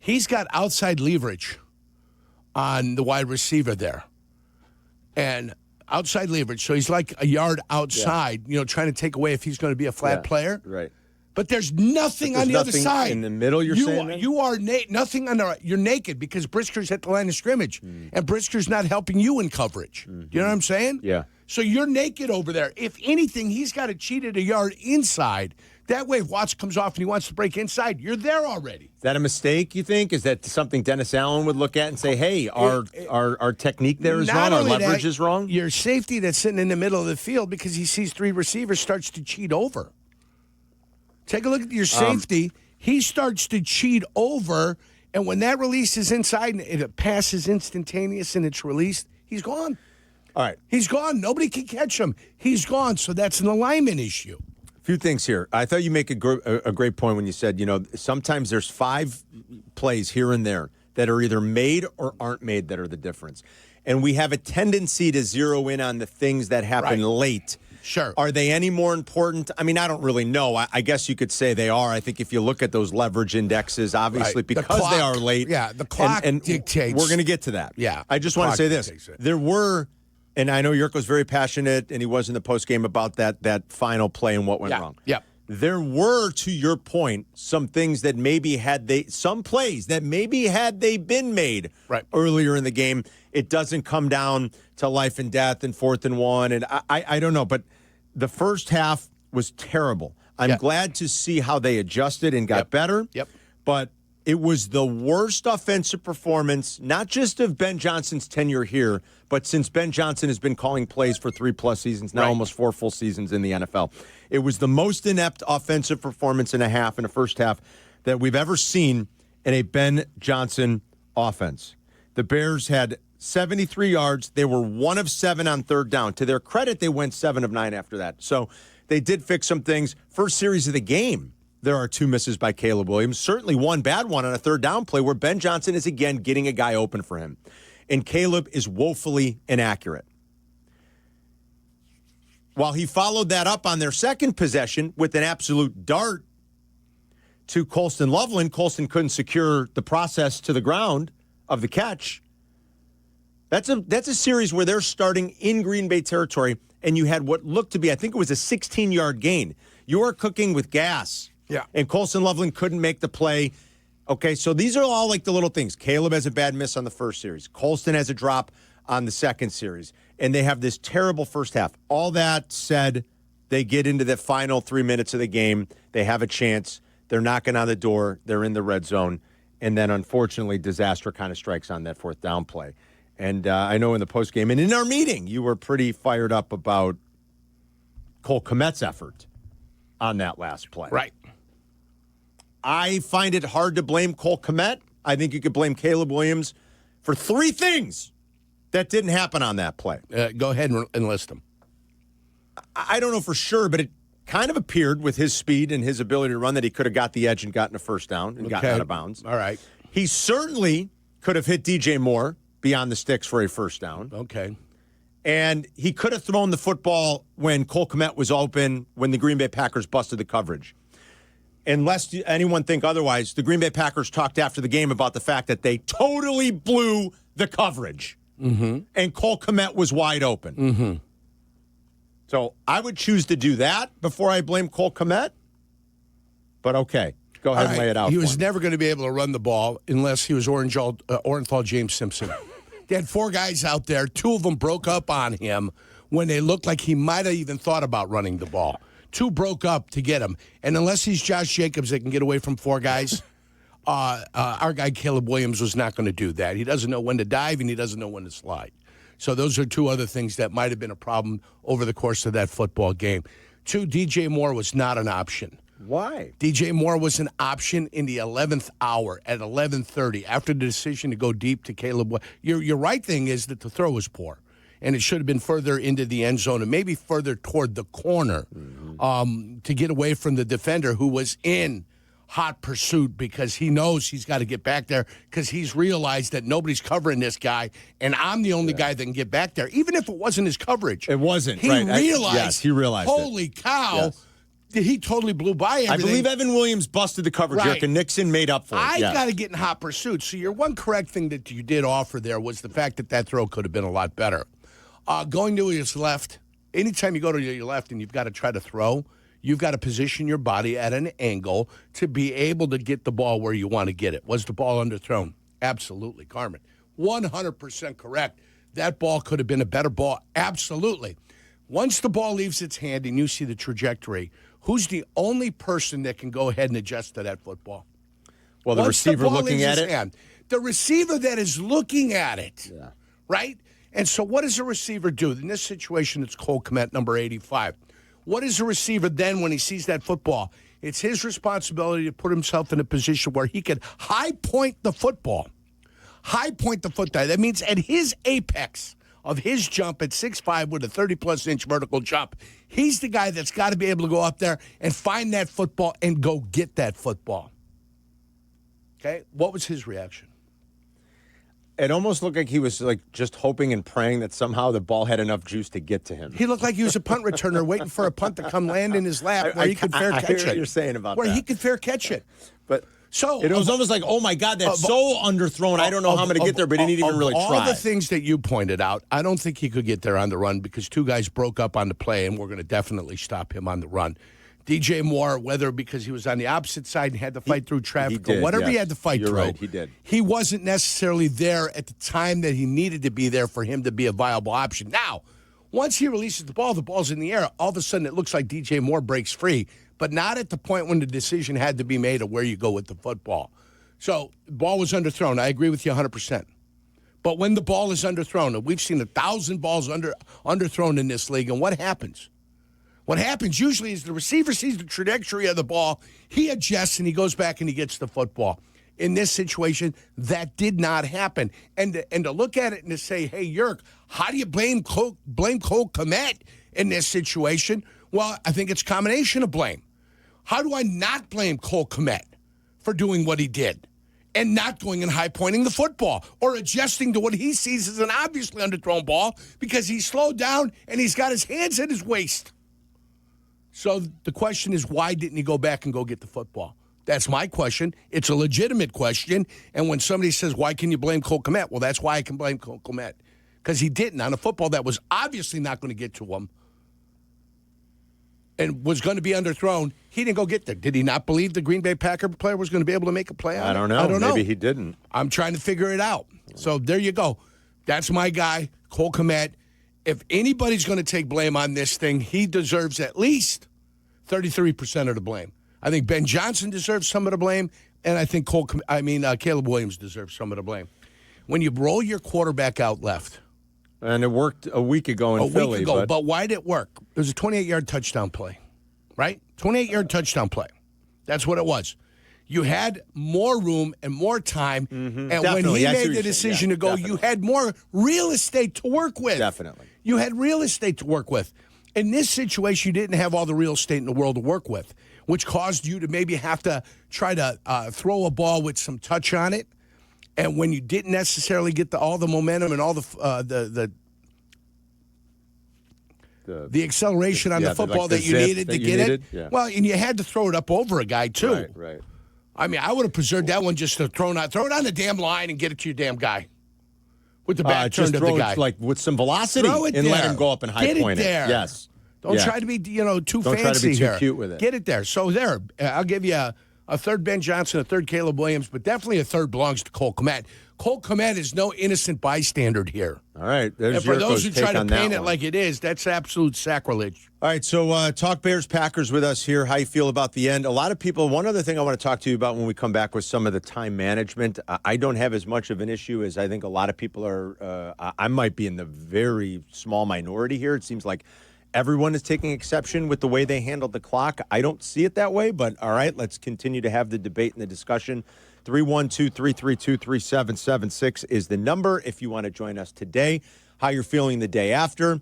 He's got outside leverage on the wide receiver there. And outside leverage. So he's like a yard outside, trying to take away if he's going to be a flat player. Right. But there's nothing on the other side. In the middle, you're saying that? You are nothing on the. You're naked because Brisker's at the line of scrimmage, and Brisker's not helping you in coverage. You know what I'm saying? Yeah. So you're naked over there. If anything, he's got to cheat at a yard inside. That way, if Watts comes off and he wants to break inside, you're there already. Is that a mistake, you think? Is that something Dennis Allen would look at and say, hey, our technique there is wrong, our leverage is wrong? Your safety that's sitting in the middle of the field because he sees three receivers starts to cheat over. Take a look at your safety. He starts to cheat over, and when that release is inside and if it passes instantaneous and it's released, he's gone. All right. He's gone. Nobody can catch him. He's gone, so that's an alignment issue. Few things here. I thought you make a great point when you said, sometimes there's 5 plays here and there that are either made or aren't made that are the difference. And we have a tendency to zero in on the things that happen late. Sure. Are they any more important? I mean, I don't really know. I guess you could say they are. I think if you look at those leverage indexes, obviously, because they are late. Yeah, the clock dictates. We're going to get to that. Yeah. I just want to say this. There were, and I know Jurko's very passionate, and he was in the postgame about that final play and what went wrong. Yeah. There were, to your point, some things that maybe some plays that maybe had they been made earlier in the game, it doesn't come down to life and death and 4th and 1. And I don't know, but the first half was terrible. I'm glad to see how they adjusted and got better. Yep. But it was the worst offensive performance, not just of Ben Johnson's tenure here, but since Ben Johnson has been calling plays for 3+ seasons, now almost 4 full seasons in the NFL. It was the most inept offensive performance in the first half that we've ever seen in a Ben Johnson offense. The Bears had 73 yards. They were 1 of 7 on 3rd down. To their credit, they went 7 of 9 after that. So they did fix some things. First series of the game, there are 2 misses by Caleb Williams. Certainly one bad one on a 3rd down play where Ben Johnson is again getting a guy open for him. And Caleb is woefully inaccurate. While he followed that up on their second possession with an absolute dart to Colston Loveland, Colston couldn't secure the process to the ground of the catch. That's a series where they're starting in Green Bay territory, and you had what looked to be, I think it was a 16-yard gain. You are cooking with gas. Yeah. And Colston Loveland couldn't make the play. Okay, so these are all like the little things. Caleb has a bad miss on the first series. Colston has a drop on the second series. And they have this terrible first half. All that said, they get into the final 3 minutes of the game. They have a chance. They're knocking on the door. They're in the red zone. And then, unfortunately, disaster kind of strikes on that 4th down play. And I know in the postgame and in our meeting, you were pretty fired up about Cole Kmet's effort on that last play. Right. I find it hard to blame Cole Kmet. I think you could blame Caleb Williams for 3 things that didn't happen on that play. Go ahead and list them. I don't know for sure, but it kind of appeared with his speed and his ability to run that he could have got the edge and gotten a first down and gotten out of bounds. All right. He certainly could have hit DJ Moore beyond the sticks for a first down. Okay. And he could have thrown the football when Cole Kmet was open, when the Green Bay Packers busted the coverage. Unless anyone think otherwise, the Green Bay Packers talked after the game about the fact that they totally blew the coverage. Mm-hmm. And Cole Kmet was wide open. Mm-hmm. So I would choose to do that before I blame Cole Kmet. But okay, go ahead and lay it out. He was never going to be able to run the ball unless he was Orenthal James Simpson. They had 4 guys out there. 2 of them broke up on him when they looked like he might have even thought about running the ball. 2 broke up to get him. And unless he's Josh Jacobs that can get away from 4 guys, our guy Caleb Williams was not going to do that. He doesn't know when to dive, and he doesn't know when to slide. So those are 2 other things that might have been a problem over the course of that football game. 2, DJ Moore was not an option. Why? DJ Moore was an option in the 11th hour at 11:30 after the decision to go deep to Caleb. Your right thing is that the throw was poor, and it should have been further into the end zone and maybe further toward the corner to get away from the defender who was in hot pursuit because he knows he's got to get back there because he's realized that nobody's covering this guy, and I'm the only guy that can get back there, even if it wasn't his coverage. It wasn't. He right. realized. Yes, he realized. Holy cow! Yes. he totally blew by everything. I believe Evan Williams busted the coverage, Right. and Nixon made up for it. I yes. got to get in hot pursuit. So your one correct thing that you did offer there was the fact that throw could have been a lot better. Going to his left, anytime you go to your left and you've got to try to throw, you've got to position your body at an angle to be able to get the ball where you want to get it. Was the ball underthrown? Absolutely, Carmen. 100% correct. That ball could have been a better ball. Absolutely. Once the ball leaves its hand and you see the trajectory, who's the only person that can go ahead and adjust to that football? Well, the Once receiver the ball looking leaves at his it. hand, the receiver that is looking at it, right? And so what does a receiver do? In this situation, it's Cole Kmet, number 85. What is a receiver then when he sees that football? It's his responsibility to put himself in a position where he can high point the football. High point the football. That means at his apex of his jump at 6'5" with a 30-plus inch vertical jump, he's the guy that's got to be able to go up there and find that football and go get that football. Okay? What was his reaction? It almost looked like he was like just hoping and praying that somehow the ball had enough juice to get to him. He looked like he was a punt returner waiting for a punt to come land in his lap where he could fair catch hear it. what you're saying about where that. he could fair catch it. But so it was almost like, oh my God, that's so underthrown. I don't know how I'm going to get there, but he didn't even really all try. All the things that you pointed out, I don't think he could get there on the run because two guys broke up on the play, and we're going to definitely stop him on the run. DJ Moore, whether because he was on the opposite side and had to fight through traffic or whatever he had to fight You're through, right, he did. He wasn't necessarily there at the time that he needed to be there for him to be a viable option. Now, once he releases the ball's in the air. All of a sudden, it looks like DJ Moore breaks free, but not at the point when the decision had to be made of where you go with the football. So, the ball was underthrown. I agree with you 100%. But when the ball is underthrown, and we've seen 1,000 balls underthrown in this league, and what happens? What happens usually is the receiver sees the trajectory of the ball, he adjusts, and he goes back and he gets the football. In this situation, that did not happen. And to look at it and to say, hey, Yerk, how do you blame Cole Kmet in this situation? Well, I think it's a combination of blame. How do I not blame Cole Kmet for doing what he did and not going and high-pointing the football or adjusting to what he sees as an obviously underthrown ball because he's slowed down and he's got his hands at his waist? So the question is, why didn't he go back and go get the football? That's my question. It's a legitimate question. And when somebody says, why can you blame Cole Kmet? Well, that's why I can blame Cole Kmet. Because he didn't on a football that was obviously not going to get to him and was going to be underthrown. He didn't go get there. Did he not believe the Green Bay Packer player was going to be able to make a play on it? I don't know. Maybe he didn't. I'm trying to figure it out. So there you go. That's my guy, Cole Kmet. If anybody's going to take blame on this thing, he deserves at least 33% of the blame. I think Ben Johnson deserves some of the blame, and I think Caleb Williams deserves some of the blame. When you roll your quarterback out left. And it worked a week ago in Philly. But why did it work? It was a 28-yard touchdown play, right? 28-yard touchdown play. That's what it was. You had more room and more time, and Definitely. when he made the decision to go, you had more real estate to work with. Definitely. You had real estate to work with. In this situation, you didn't have all the real estate in the world to work with, which caused you to maybe have to try to throw a ball with some touch on it. And when you didn't necessarily get all the momentum and all the acceleration on the football that you needed to get it, well, and you had to throw it up over a guy too. Right. I mean, I would have preserved that one just to throw it on the damn line and get it to your damn guy with the back turned to the guy, like with some velocity, and let him go up and high point it. There. Yes. Don't try to be too Don't fancy try to be too here. cute with it. Get it there. So there, I'll give you a third Ben Johnson, a third Caleb Williams, but definitely a third belongs to Cole Kmet. Cole Kmet is no innocent bystander here. All right. There's and for those who try to paint it one. like it is, that's absolute sacrilege. All right, so talk Bears-Packers with us here. How you feel about the end? A lot of people, one other thing I want to talk to you about when we come back with some of the time management. I don't have as much of an issue as I think a lot of people are. I might be in the very small minority here. It seems like everyone is taking exception with the way they handled the clock. I don't see it that way, but all right, let's continue to have the debate and the discussion. 312-332-3776 is the number if you want to join us today. How you're feeling the day after.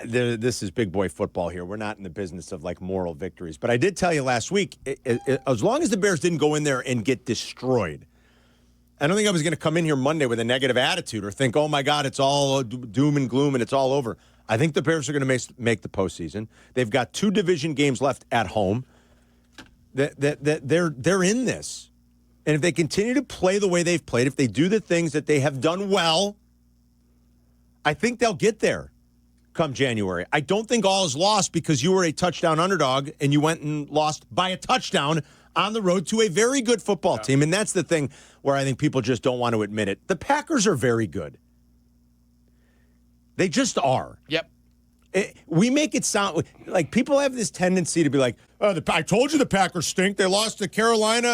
This is big boy football here. We're not in the business of like moral victories. But I did tell you last week, as long as the Bears didn't go in there and get destroyed, I don't think I was going to come in here Monday with a negative attitude or think, oh, my God, it's all doom and gloom and it's all over. I think the Bears are going to make the postseason. They've got 2 division games left at home. They're in this. And if they continue to play the way they've played, if they do the things that they have done well, I think they'll get there come January. I don't think all is lost because you were a touchdown underdog and you went and lost by a touchdown on the road to a very good football team. And that's the thing where I think people just don't want to admit it. The Packers are very good. They just are. Yep. We make it sound like people have this tendency to be like, oh, I told you the Packers stink. They lost to Carolina.